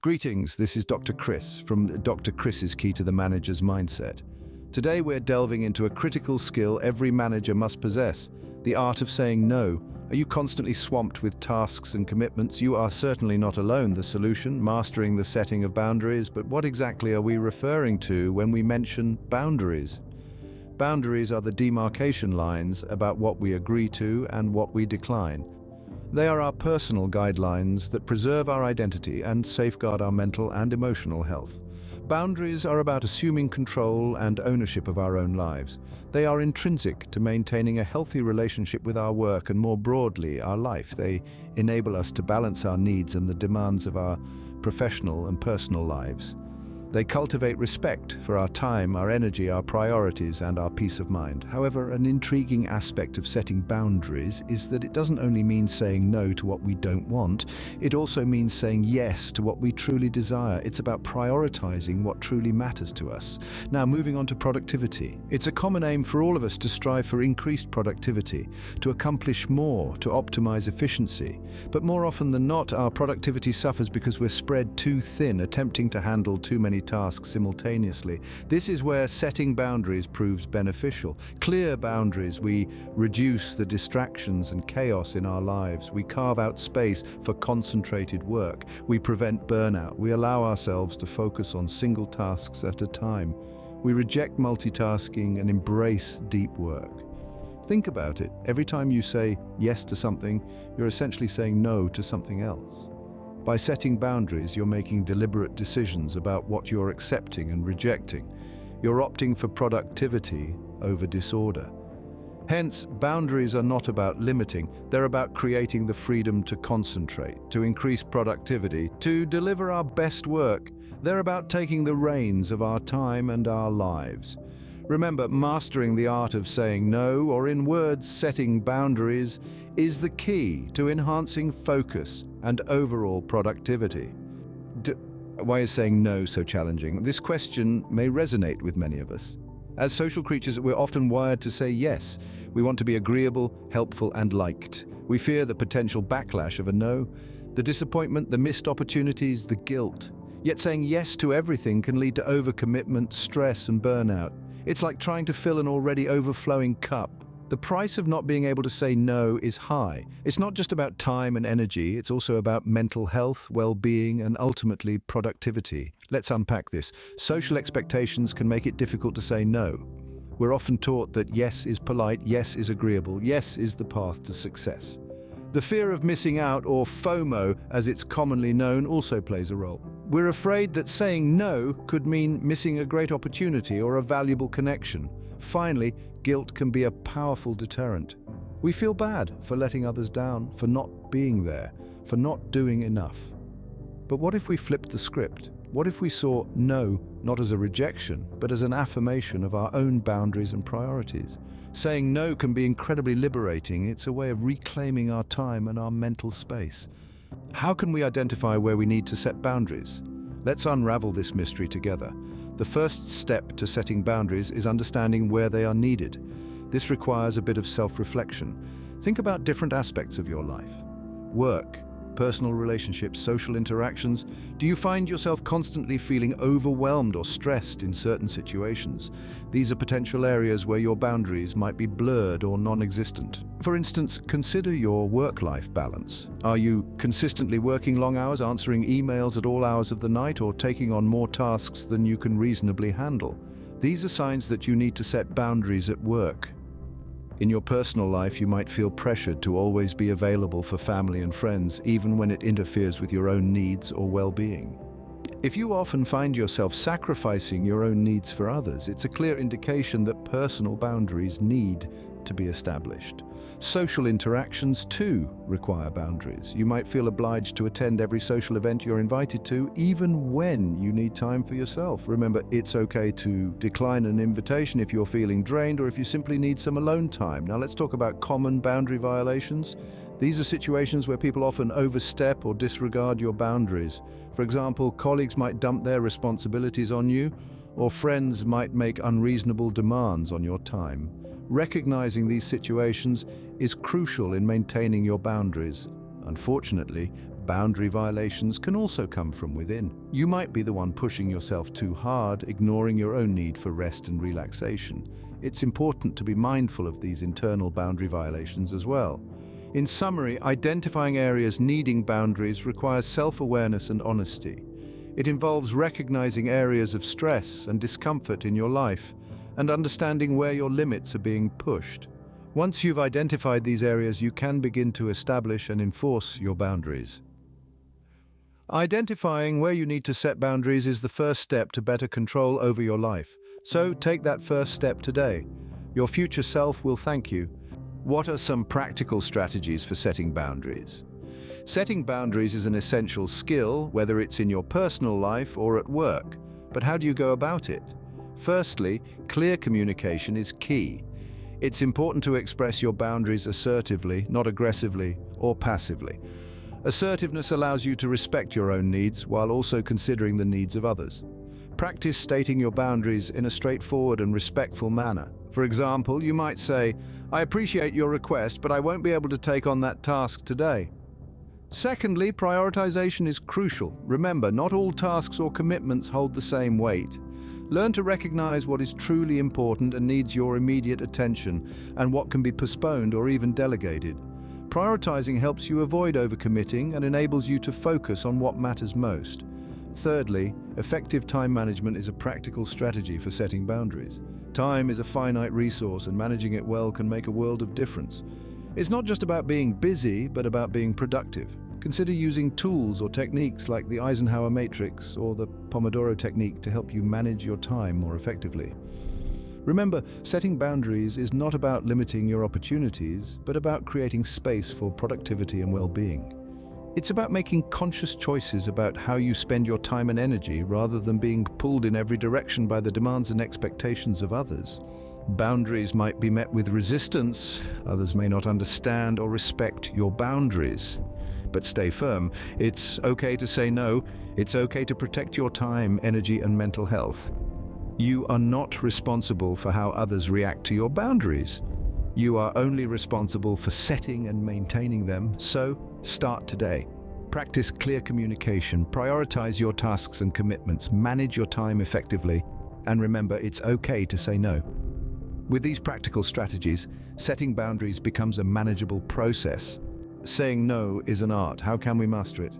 Greetings, this is Dr. Chris from Dr. Chris's Key to the Manager's Mindset. Today we're delving into a critical skill every manager must possess, the art of saying no. Are you constantly swamped with tasks and commitments? You are certainly not alone. The solution, mastering the setting of boundaries, but what exactly are we referring to when we mention boundaries? Boundaries are the demarcation lines about what we agree to and what we decline. They are our personal guidelines that preserve our identity and safeguard our mental and emotional health. Boundaries are about assuming control and ownership of our own lives. They are intrinsic to maintaining a healthy relationship with our work and, more broadly, our life. They enable us to balance our needs and the demands of our professional and personal lives. They cultivate respect for our time, our energy, our priorities, and our peace of mind. However, an intriguing aspect of setting boundaries is that it doesn't only mean saying no to what we don't want, it also means saying yes to what we truly desire. It's about prioritizing what truly matters to us. Now, moving on to productivity. It's a common aim for all of us to strive for increased productivity, to accomplish more, to optimize efficiency. But more often than not, our productivity suffers because we're spread too thin, attempting to handle too many tasks simultaneously. This is where setting boundaries proves beneficial. Clear boundaries, we reduce the distractions and chaos in our lives. We carve out space for concentrated work. We prevent burnout. We allow ourselves to focus on single tasks at a time. We reject multitasking and embrace deep work. Think about it. Every time you say yes to something, you're essentially saying no to something else. By setting boundaries, you're making deliberate decisions about what you're accepting and rejecting. You're opting for productivity over disorder. Hence, boundaries are not about limiting, they're about creating the freedom to concentrate, to increase productivity, to deliver our best work. They're about taking the reins of our time and our lives. Remember, mastering the art of saying no, or in words, setting boundaries, is the key to enhancing focus and overall productivity. Why is saying no so challenging? This question may resonate with many of us. As social creatures, we're often wired to say yes. We want to be agreeable, helpful, and liked. We fear the potential backlash of a no, the disappointment, the missed opportunities, the guilt. Yet saying yes to everything can lead to overcommitment, stress, and burnout. It's like trying to fill an already overflowing cup. The price of not being able to say no is high. It's not just about time and energy, it's also about mental health, well-being, and ultimately productivity. Let's unpack this. Social expectations can make it difficult to say no. We're often taught that yes is polite, yes is agreeable, yes is the path to success. The fear of missing out, or FOMO as it's commonly known, also plays a role. We're afraid that saying no could mean missing a great opportunity or a valuable connection. Finally, guilt can be a powerful deterrent. We feel bad for letting others down, for not being there, for not doing enough. But what if we flipped the script? What if we saw no not as a rejection, but as an affirmation of our own boundaries and priorities? Saying no can be incredibly liberating. It's a way of reclaiming our time and our mental space. How can we identify where we need to set boundaries? Let's unravel this mystery together. The first step to setting boundaries is understanding where they are needed. This requires a bit of self-reflection. Think about different aspects of your life. Work, personal relationships, social interactions. Do you find yourself constantly feeling overwhelmed or stressed in certain situations? These are potential areas where your boundaries might be blurred or non-existent. For instance, consider your work-life balance. Are you consistently working long hours, answering emails at all hours of the night, or taking on more tasks than you can reasonably handle? These are signs that you need to set boundaries at work. In your personal life, you might feel pressured to always be available for family and friends, even when it interferes with your own needs or well-being. If you often find yourself sacrificing your own needs for others, it's a clear indication that personal boundaries need to be established. Social interactions, too, require boundaries. You might feel obliged to attend every social event you're invited to, even when you need time for yourself. Remember, it's okay to decline an invitation if you're feeling drained or if you simply need some alone time. Now let's talk about common boundary violations. These are situations where people often overstep or disregard your boundaries. For example, colleagues might dump their responsibilities on you, or friends might make unreasonable demands on your time. Recognizing these situations is crucial in maintaining your boundaries. Unfortunately, Boundary violations can also come from within. You might be the one pushing yourself too hard, ignoring your own need for rest and relaxation. It's important to be mindful of these internal boundary violations as well. In summary, identifying areas needing boundaries requires self-awareness and honesty. It involves recognizing areas of stress and discomfort in your life and understanding where your limits are being pushed. Once you've identified these areas, you can begin to establish and enforce your boundaries. Identifying where you need to set boundaries is the first step to better control over your life. So take that first step today. Your future self will thank you. What are some practical strategies for setting boundaries? Setting boundaries is an essential skill, whether it's in your personal life or at work. But how do you go about it? Firstly, clear communication is key. It's important to express your boundaries assertively, not aggressively or passively. Assertiveness allows you to respect your own needs while also considering the needs of others. Practice stating your boundaries in a straightforward and respectful manner. For example, you might say, "I appreciate your request, but I won't be able to take on that task today." Secondly, prioritization is crucial. Remember, not all tasks or commitments hold the same weight. Learn to recognize what is truly important and needs your immediate attention, and what can be postponed or even delegated. Prioritizing helps you avoid overcommitting and enables you to focus on what matters most. Thirdly, effective time management is a practical strategy for setting boundaries. Time is a finite resource, and managing it well can make a world of difference. It's not just about being busy, but about being productive. Consider using tools or techniques like the Eisenhower matrix or the Pomodoro technique to help you manage your time more effectively. Remember, setting boundaries is not about limiting your opportunities, but about creating space for productivity and well-being. It's about making conscious choices about how you spend your time and energy rather than being pulled in every direction by the demands and expectations of others. Boundaries might be met with resistance. Others may not understand or respect your boundaries. But stay firm. It's okay to say no. It's okay to protect your time, energy, and mental health. You are not responsible for how others react to your boundaries. You are only responsible for setting and maintaining them. So, start today. Practice clear communication, prioritize your tasks and commitments, manage your time effectively, and remember, it's okay to say no. With these practical strategies, setting boundaries becomes a manageable process. Saying no is an art. How can we master it?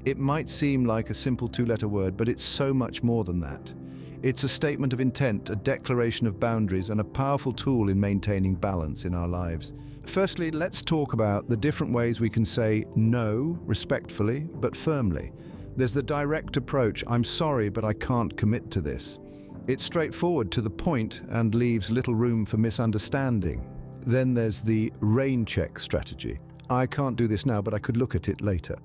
It might seem like a simple two-letter word, but it's so much more than that. It's a statement of intent, a declaration of boundaries, and a powerful tool in maintaining balance in our lives. Firstly, let's talk about the different ways we can say no respectfully but firmly. There's the direct approach, "I'm sorry, but I can't commit to this." It's straightforward, to the point, and leaves little room for misunderstanding. Then there's the rain check strategy. "I can't do this now, but I could look at it later."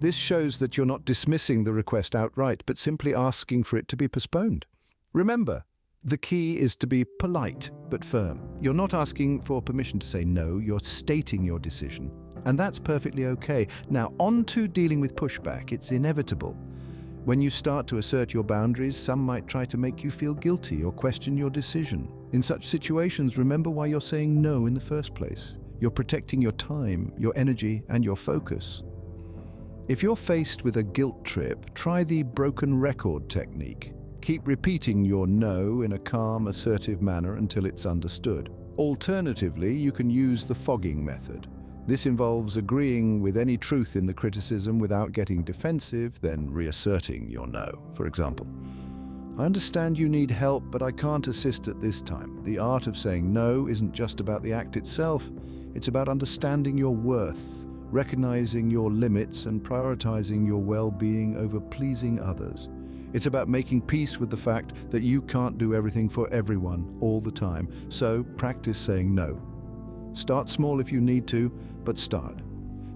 This shows that you're not dismissing the request outright, but simply asking for it to be postponed. Remember, the key is to be polite but firm. You're not asking for permission to say no, you're stating your decision. And that's perfectly okay. Now, on to dealing with pushback. It's inevitable. When you start to assert your boundaries, some might try to make you feel guilty or question your decision. In such situations, remember why you're saying no in the first place. You're protecting your time, your energy, and your focus. If you're faced with a guilt trip, try the broken record technique. Keep repeating your no in a calm, assertive manner until it's understood. Alternatively, you can use the fogging method. This involves agreeing with any truth in the criticism without getting defensive, then reasserting your no. For example, "I understand you need help, but I can't assist at this time." The art of saying no isn't just about the act itself. It's about understanding your worth, recognizing your limits, and prioritizing your well-being over pleasing others. It's about making peace with the fact that you can't do everything for everyone all the time. So practice saying no. Start small if you need to, but start.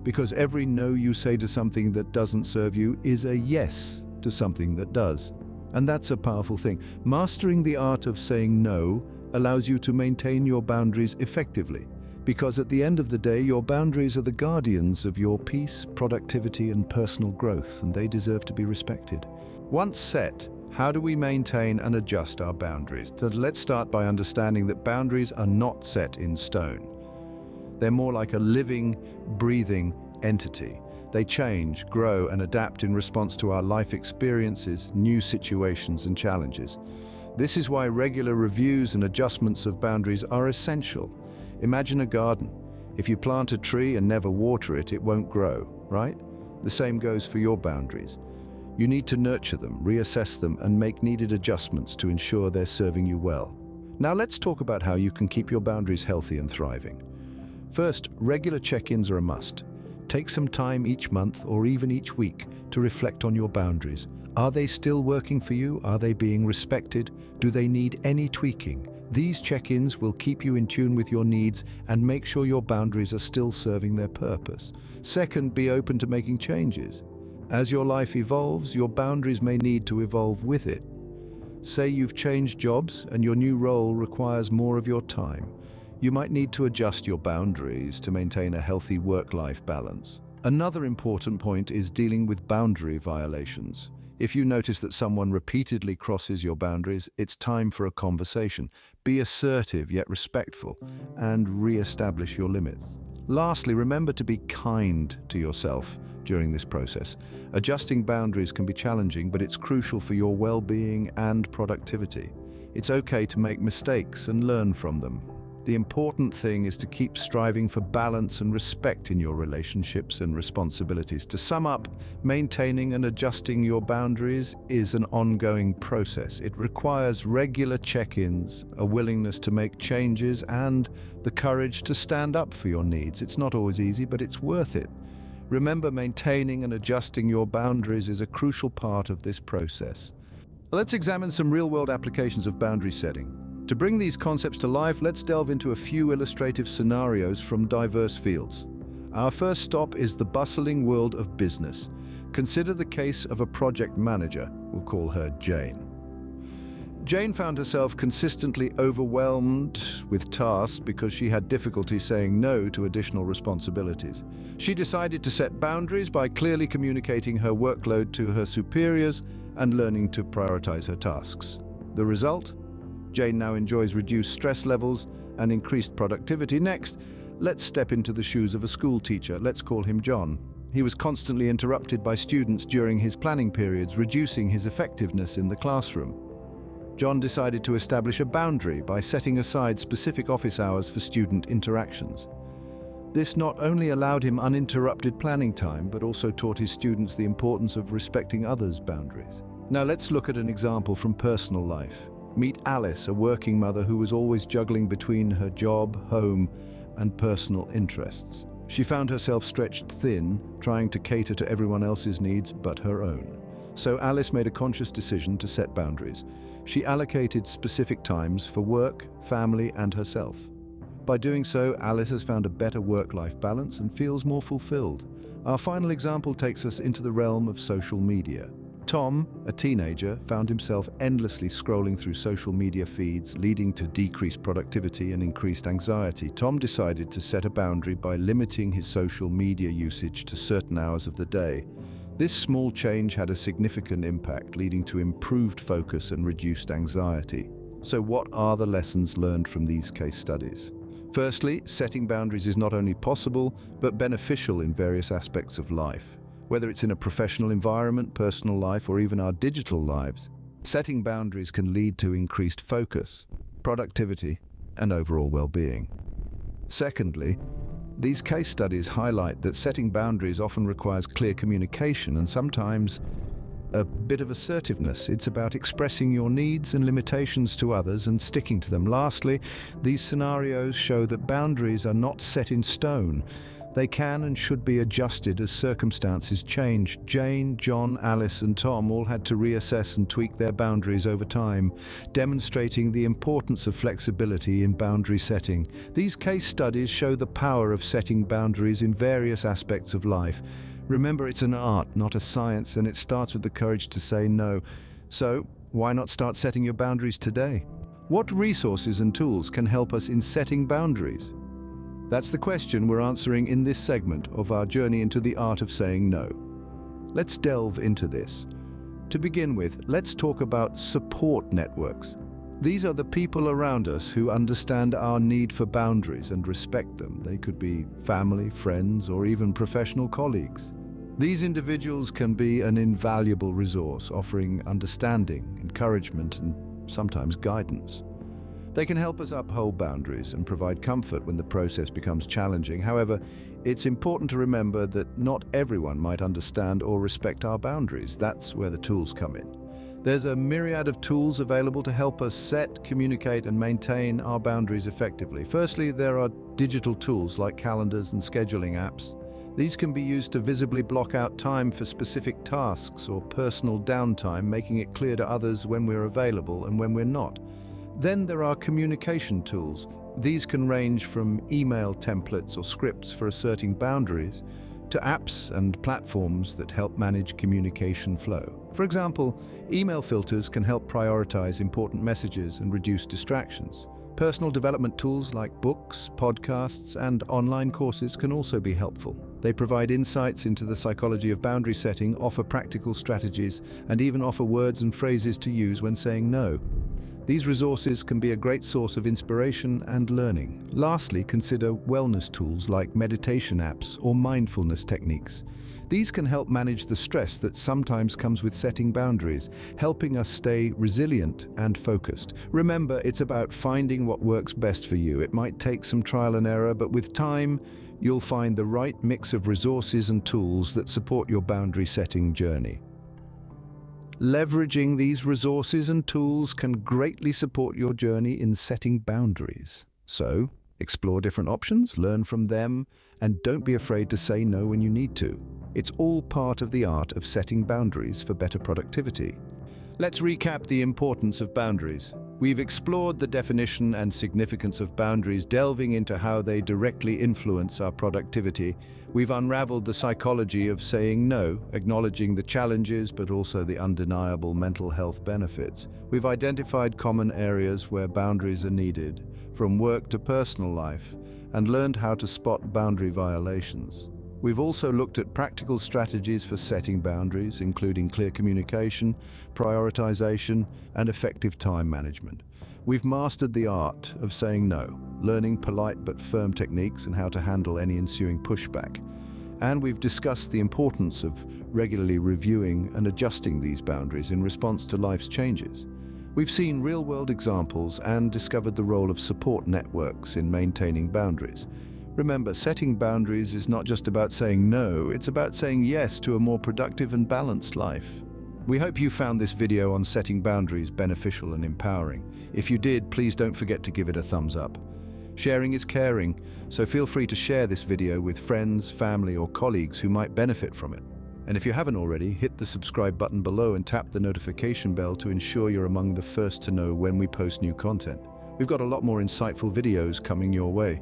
Because every no you say to something that doesn't serve you is a yes to something that does. And that's a powerful thing. Mastering the art of saying no allows you to maintain your boundaries effectively. Because at the end of the day, your boundaries are the guardians of your peace, productivity, and personal growth, and they deserve to be respected. Once set, how do we maintain and adjust our boundaries? So let's start by understanding that boundaries are not set in stone. They're more like a living, breathing entity. They change, grow, and adapt in response to our life experiences, new situations, and challenges. This is why regular reviews and adjustments of boundaries are essential. Imagine a garden. If you plant a tree and never water it, it won't grow, right? The same goes for your boundaries. You need to nurture them, reassess them, and make needed adjustments to ensure they're serving you well. Now let's talk about how you can keep your boundaries healthy and thriving. First, regular check-ins are a must. Take some time each month or even each week to reflect on your boundaries. Are they still working for you? Are they being respected? Do they need any tweaking? These check-ins will keep you in tune with your needs and make sure your boundaries are still serving their purpose. Second, be open to making changes. As your life evolves, your boundaries may need to evolve with it. Say you've changed jobs and your new role requires more of your time. You might need to adjust your boundaries to maintain a healthy work-life balance. Another important point is dealing with boundary violations. If you notice that someone repeatedly crosses your boundaries, it's time for a conversation. Be assertive yet respectful, and re-establish your limits. Lastly, remember to be kind to yourself during this process. Adjusting boundaries can be challenging, but it's crucial for your well-being and productivity. It's okay to make mistakes and learn from them. The important thing is to keep striving for balance and respect in your relationships and responsibilities. To sum up, maintaining and adjusting your boundaries is an ongoing process. It requires regular check-ins, a willingness to make changes, and the courage to stand up for your needs. It's not always easy, but it's worth it. Remember, maintaining and adjusting your boundaries is a crucial part of this process. Let's examine some real-world applications of boundary setting. To bring these concepts to life, let's delve into a few illustrative scenarios from diverse fields. Our first stop is the bustling world of business. Consider the case of a project manager. We'll call her Jane. Jane found herself consistently overwhelmed with tasks because she had difficulty saying no to additional responsibilities. She decided to set boundaries by clearly communicating her workload to her superiors and learning to prioritize her tasks. The result? Jane now enjoys reduced stress levels and increased productivity. Next, let's step into the shoes of a school teacher. Let's call him John. He was constantly interrupted by students during his planning periods, reducing his effectiveness in the classroom. John decided to establish a boundary by setting aside specific office hours for student interactions. This not only allowed him uninterrupted planning time, but also taught his students the importance of respecting others' boundaries. Now let's look at an example from personal life. Meet Alice, a working mother who was always juggling between her job, home, and personal interests. She found herself stretched thin, trying to cater to everyone else's needs but her own. So Alice made a conscious decision to set boundaries. She allocated specific times for work, family, and herself. By doing so, Alice has found a better work-life balance and feels more fulfilled. Our final example takes us into the realm of social media. Tom, a teenager, found himself endlessly scrolling through social media feeds, leading to decreased productivity and increased anxiety. Tom decided to set a boundary by limiting his social media usage to certain hours of the day. This small change had a significant impact, leading to improved focus and reduced anxiety. So what are the lessons learned from these case studies? Firstly, setting boundaries is not only possible, but beneficial in various aspects of life. Whether it's in a professional environment, personal life, or even our digital lives, setting boundaries can lead to increased focus, productivity, and overall well-being. Secondly, these case studies highlight that setting boundaries often requires clear communication and sometimes a bit of assertiveness. It's about expressing your needs and limitations to others and sticking to them. Lastly, these scenarios show that boundaries are not set in stone. They can and should be adjusted as circumstances change. Jane, John, Alice, and Tom all had to reassess and tweak their boundaries over time, demonstrating the importance of flexibility in boundary setting. These case studies show the power of setting boundaries in various aspects of life. Remember, it's an art, not a science, and it starts with the courage to say no. So, why not start setting your boundaries today? What resources and tools can help us in setting boundaries? That's the question we're answering in this segment of our journey into the art of saying no. Let's delve into this. To begin with, let's talk about support networks. These are the people around us who understand our need for boundaries and respect them. They could be family, friends, or even professional colleagues. These individuals can be an invaluable resource, offering understanding, encouragement, and sometimes guidance. They can help us uphold boundaries and provide comfort when the process becomes challenging. However, it's important to remember that not everyone might understand or respect our boundaries. That's where the tools come in. There's a myriad of tools available to help us set, communicate, and maintain our boundaries effectively. Firstly, there are digital tools like calendars and scheduling apps. These can be used to visibly block out time for specific tasks or personal downtime, making it clear to others when we're available and when we're not. Then there are communication tools. These can range from email templates or scripts for asserting boundaries to apps and platforms that help manage communication flow. For example, email filters can help prioritize important messages and reduce distractions. Personal development tools like books, podcasts, and online courses can also be helpful. They provide insights into the psychology of boundary setting, offer practical strategies, and even offer words and phrases to use when saying no. These resources can be a great source of inspiration and learning. Lastly, consider wellness tools like meditation apps or mindfulness techniques. These can help manage the stress that sometimes comes with setting boundaries, helping us stay resilient and focused. Remember, it's about finding what works best for you. It might take some trial and error, but with time, you'll find the right mix of resources and tools that support your boundary setting journey. Leveraging these resources and tools can greatly support your journey in setting boundaries. So, explore different options, learn from them, and don't be afraid to say no when you need to. It's all part of the art of setting boundaries for better productivity. Let's recap the importance of boundaries. We've explored the definition and significance of boundaries, delving into how they directly influence our productivity. We've unraveled the psychology of saying no, acknowledging the challenges but also the undeniable mental health benefits. We've identified common areas where boundaries are needed, from work to personal life, and learned how to spot boundary violations. We've also looked at practical strategies for setting boundaries, including clear communication, prioritization, and effective time management. We've mastered the art of saying no, learning polite but firm techniques and how to handle any ensuing pushback. And we've discussed the importance of regularly reviewing and adjusting these boundaries in response to life's changes. We've seen real-world examples and discovered the role of support networks in maintaining boundaries. Remember, setting boundaries is not just about saying no, it's about saying yes to a more productive and balanced life. We hope you found this video on setting boundaries beneficial and empowering. If you did, please don't forget to give it a thumbs up. Sharing is caring, so feel free to share this video with friends, family, or colleagues who might benefit from it. And if you haven't already, hit the subscribe button below and tap the notification bell to ensure you're among the first to know when we post new content. We've got a lot more insightful videos coming your way.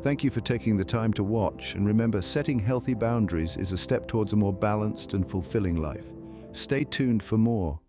Thank you for taking the time to watch, and remember, setting healthy boundaries is a step towards a more balanced and fulfilling life. Stay tuned for more.